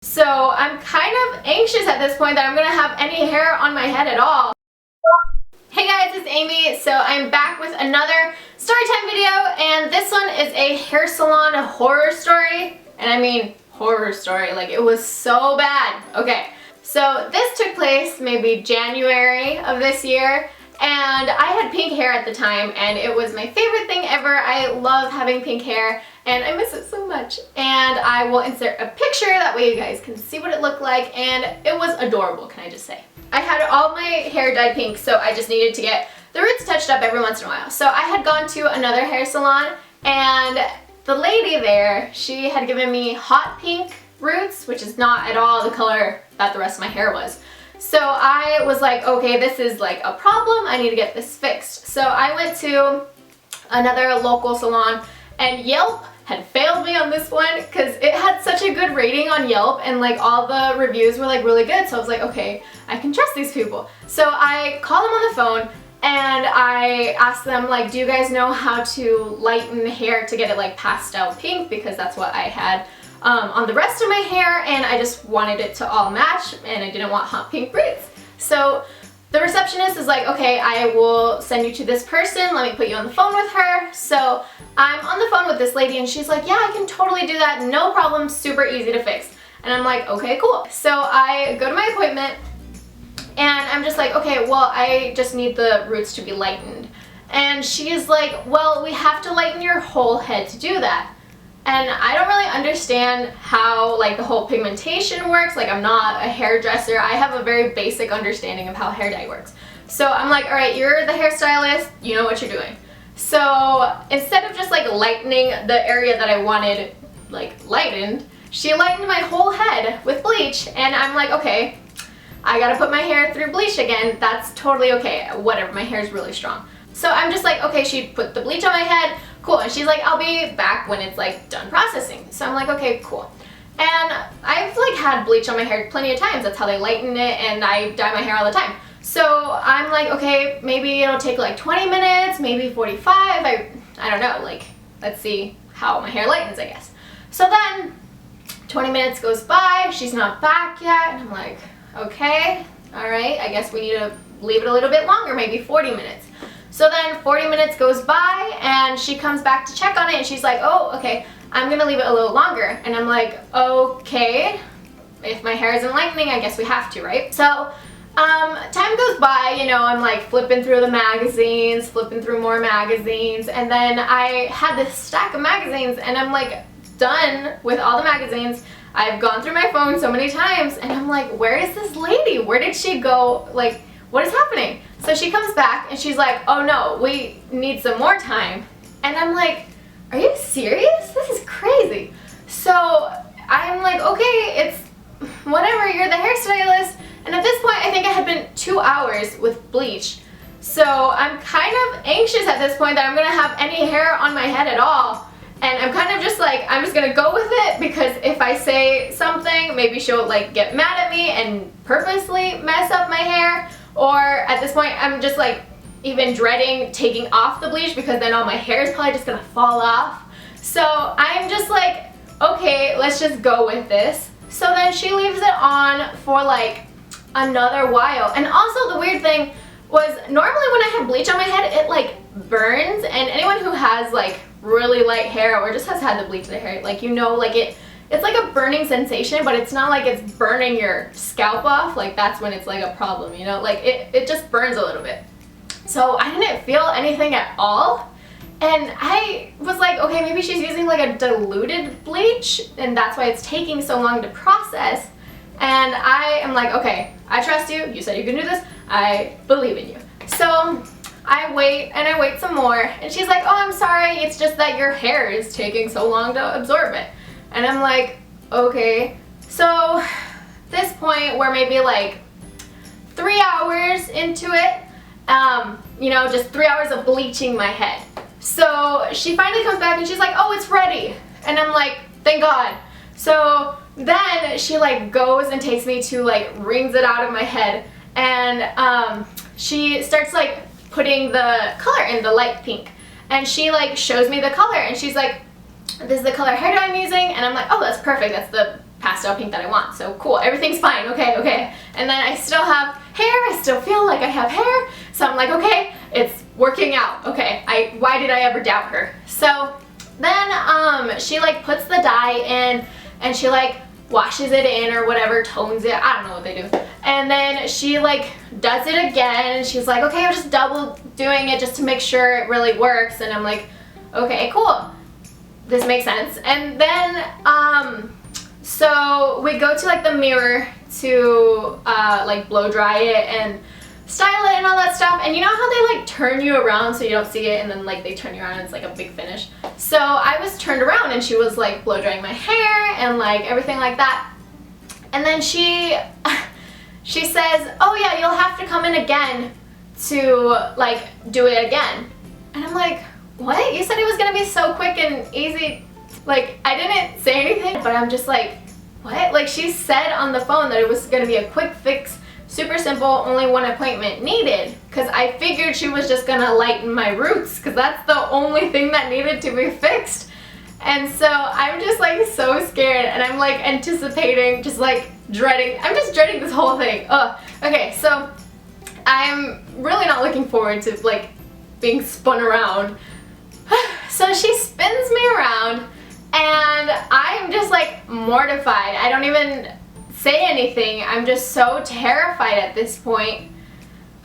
So I'm kind of anxious at this point that I'm gonna have any hair on my head at all. Hey guys, it's Amy. So I'm back with another storytime video, and this one is a hair salon horror story. And I mean horror story, like it was so bad. Okay, so this took place maybe January of this year, and I had pink hair at the time, and it was my favorite thing ever. I love having pink hair, and I miss it so much. And I will insert a picture, that way you guys can see what it looked like, and it was adorable, can I just say. I had all my hair dyed pink, so I just needed to get the roots touched up every once in a while. So I had gone to another hair salon, and the lady there, she had given me hot pink roots, which is not at all the color that the rest of my hair was. So I was like, okay, this is like a problem, I need to get this fixed. So I went to another local salon, and Yelp had failed me on this one because it had such a good rating on Yelp, and like all the reviews were like really good. So I was like, okay, I can trust these people. So I called them on the phone and I asked them, like, do you guys know how to lighten the hair to get it like pastel pink, because that's what I had on the rest of my hair, and I just wanted it to all match, and I didn't want hot pink roots. So the receptionist is like, okay, I will send you to this person, let me put you on the phone with her. So I'm on the phone with this lady, and she's like, yeah, I can totally do that, no problem, super easy to fix. And I'm like, okay, cool. So I go to my appointment, and I'm just like, okay, well, I just need the roots to be lightened. And she is like, well, we have to lighten your whole head to do that. And I don't really understand how like the whole pigmentation works. Like, I'm not a hairdresser. I have a very basic understanding of how hair dye works. So I'm like, all right, you're the hairstylist, you know what you're doing. So instead of just like lightening the area that I wanted like lightened, she lightened my whole head with bleach. And I'm like, okay, I gotta put my hair through bleach again. That's totally okay, whatever, my hair is really strong. So I'm just like, okay, she put the bleach on my head, cool. And she's like, I'll be back when it's like done processing. So I'm like, okay, cool. And I've like had bleach on my hair plenty of times. That's how they lighten it, and I dye my hair all the time. So I'm like, okay, maybe it'll take like 20 minutes, maybe 45. I don't know, like, let's see how my hair lightens, I guess. So then 20 minutes goes by, she's not back yet, and I'm like, okay, all right, I guess we need to leave it a little bit longer, maybe 40 minutes. So then 40 minutes goes by, and she comes back to check on it, and she's like, oh, okay, I'm gonna leave it a little longer. And I'm like, okay, if my hair isn't lightening, I guess we have to, right? So time goes by, you know, I'm like flipping through the magazines, flipping through more magazines, and then I had this stack of magazines, and I'm like done with all the magazines. I've gone through my phone so many times, and I'm like, where is this lady? Where did she go? Like, what is happening? So she comes back, and she's like, oh no, we need some more time. And I'm like, are you serious? This is crazy. So I'm like, okay, it's whatever, you're the hairstylist. And at this point, I think I had been 2 hours with bleach. So I'm kind of anxious at this point that I'm gonna have any hair on my head at all. And I'm kind of just like, I'm just gonna go with it, because if I say something, maybe she'll like get mad at me and purposely mess up my hair. Or at this point, I'm just like even dreading taking off the bleach, because then all my hair is probably just gonna fall off. So I'm just like, okay, let's just go with this. So then she leaves it on for like another while. And also the weird thing was, normally when I have bleach on my head, it like burns. And anyone who has like really light hair, or just has had the bleach in their hair, like, you know, like it's like a burning sensation, but it's not like it's burning your scalp off. Like, that's when it's like a problem, you know, like it just burns a little bit. So I didn't feel anything at all, and I was like, okay, maybe she's using like a diluted bleach, and that's why it's taking so long to process. And I am like, okay, I trust you, you said you can do this, I believe in you. So I wait, and I wait some more, and she's like, oh, I'm sorry, it's just that your hair is taking so long to absorb it. And I'm like, okay. So this point, we're maybe like 3 hours into it, you know, just 3 hours of bleaching my head. So she finally comes back, and she's like, oh, it's ready. And I'm like, thank God. So then she like goes and takes me to like wrings it out of my head, and she starts like putting the color in, the light pink. And she like shows me the color, and she's like, this is the color hair dye I'm using. And I'm like, oh, that's perfect, that's the pastel pink that I want. So cool, everything's fine, okay. And then I still have hair, I still feel like I have hair. So I'm like, okay, it's working out. Okay, why did I ever doubt her? So then she like puts the dye in and she like washes it in or whatever, tones it, I don't know what they do. And then she like does it again and she's like, okay, I'm just double doing it just to make sure it really works. And I'm like, okay, cool, this makes sense. And then so we go to like the mirror to like blow dry it and style it and all that stuff. And you know how they like turn you around so you don't see it and then like they turn you around and it's like a big finish. So I was turned around and she was like blow drying my hair and like everything like that. And then she says, oh yeah, you'll have to come in again to like do it again. And I'm like, what? You said it was gonna be so quick and easy. Like, I didn't say anything, but I'm just like, what? Like, she said on the phone that it was gonna be a quick fix, super simple, only one appointment needed. Because I figured she was just gonna lighten my roots, because that's the only thing that needed to be fixed. And so I'm just like so scared, and I'm like anticipating, just like dreading. I'm just dreading this whole thing. Ugh. Okay, so I'm really not looking forward to like being spun around. So she spins me around and I'm just like mortified. I don't even say anything. I'm just so terrified at this point.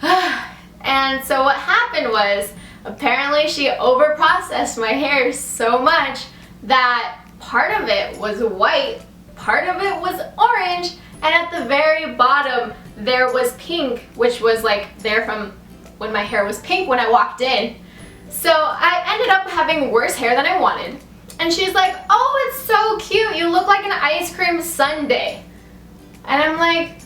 And so what happened was, apparently she overprocessed my hair so much that part of it was white, part of it was orange, and at the very bottom there was pink, which was like there from when my hair was pink when I walked in. So I ended up having worse hair than I wanted. And she's like, oh, it's so cute, you look like an ice cream sundae. And I'm like,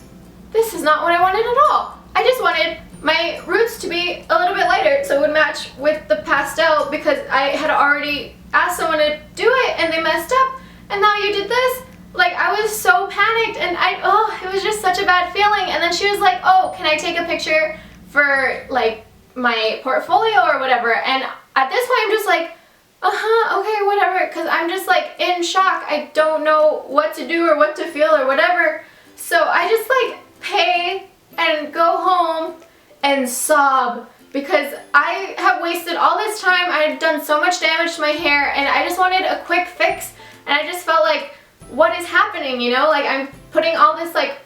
this is not what I wanted at all. I just wanted my roots to be a little bit lighter so it would match with the pastel, because I had already asked someone to do it and they messed up, and now you did this. Like, I was so panicked, and it was just such a bad feeling. And then she was like, oh, can I take a picture for like my portfolio or whatever? And at this point I'm just like, okay, whatever, because I'm just like in shock. I don't know what to do or what to feel or whatever. So I just like pay and go home and sob, because I have wasted all this time. I had done so much damage to my hair and I just wanted a quick fix, and I just felt like, what is happening, you know? Like, I'm putting all this like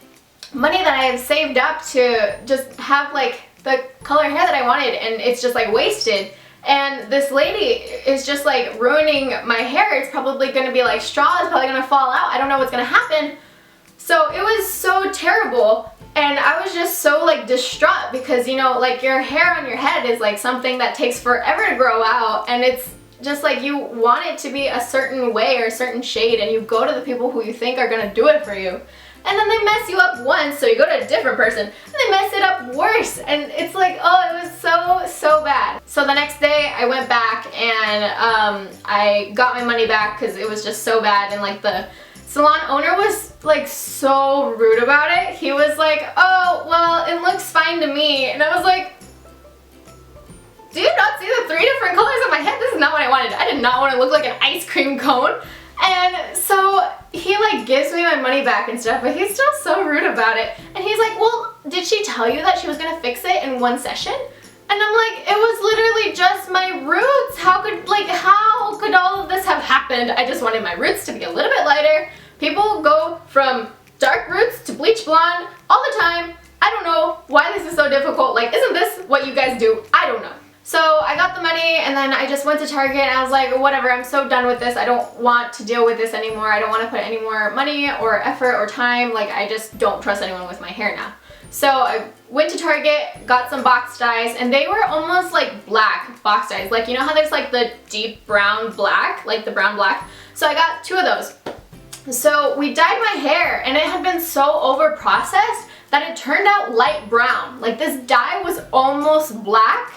money that I have saved up to just have like the color hair that I wanted, and it's just like wasted. And this lady is just like ruining my hair. It's probably going to be like straw, it's probably going to fall out. I don't know what's going to happen. So it was so terrible, and I was just so like distraught, because you know, like your hair on your head is like something that takes forever to grow out, and it's just like you want it to be a certain way or a certain shade, and you go to the people who you think are going to do it for you. And then they mess you up once, so you go to a different person, and they mess it up worse, and it's like, oh, it was so bad. So the next day I went back and I got my money back, because it was just so bad, and like the salon owner was like so rude about it. He was like, oh, well, it looks fine to me, and I was like, do you not see the 3 different colors in my head? This is not what I wanted. I did not want to look like an ice cream cone. And so he like gives me my money back and stuff, but he's still so rude about it. And he's like, well, did she tell you that she was gonna fix it in one session? And I'm like, it was literally just my roots. How could all of this have happened? I just wanted my roots to be a little bit lighter. People go from dark roots to bleach blonde all the time. I don't know why this is so difficult. Like, isn't this what you guys do? I don't know. So I got the money, and then I just went to Target, and I was like, whatever, I'm so done with this. I don't want to deal with this anymore. I don't want to put any more money or effort or time. Like, I just don't trust anyone with my hair now. So I went to Target, got some box dyes, and they were almost like black box dyes. Like, you know how there's like the deep brown black, like the brown black? So I got 2 of those. So we dyed my hair, and it had been so over processed that it turned out light brown. Like, this dye was almost black,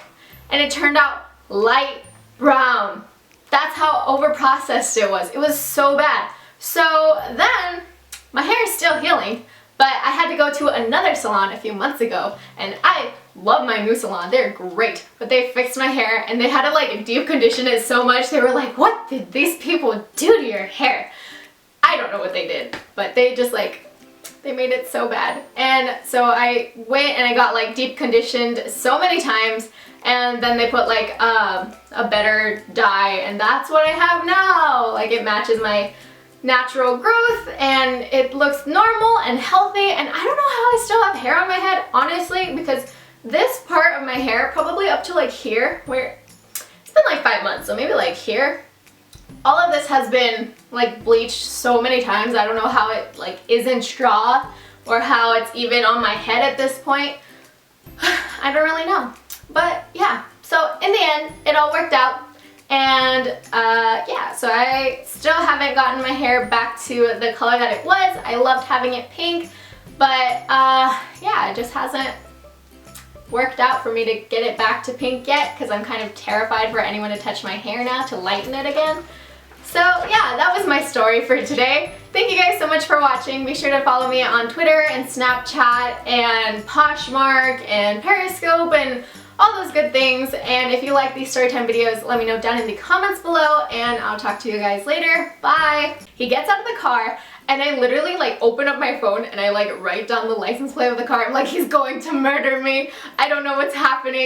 and it turned out light brown. That's how over processed it was. It was so bad. So then my hair is still healing, but I had to go to another salon a few months ago, and I love my new salon. They're great, but they fixed my hair, and they had to like deep condition it so much. They were like, what did these people do to your hair? I don't know what they did, but they just like, they made it so bad. And so I went and I got like deep conditioned so many times, and then they put like a better dye, and that's what I have now. Like it matches my natural growth and it looks normal and healthy, and I don't know how I still have hair on my head, honestly, because this part of my hair, probably up to like here, where it's been like 5 months, so maybe like here, all of this has been like bleached so many times. I don't know how it like isn't straw or how it's even on my head at this point. I don't really know. But yeah, so in the end, it all worked out. And yeah, so I still haven't gotten my hair back to the color that it was. I loved having it pink, but yeah, it just hasn't worked out for me to get it back to pink yet, because I'm kind of terrified for anyone to touch my hair now to lighten it again. So yeah, that was my story for today. Thank you guys so much for watching. Be sure to follow me on Twitter and Snapchat and Poshmark and Periscope and all those good things. And if you like these storytime videos, let me know down in the comments below, and I'll talk to you guys later. Bye! He gets out of the car, and I literally like open up my phone and I like write down the license plate of the car. I'm like, he's going to murder me. I don't know what's happening.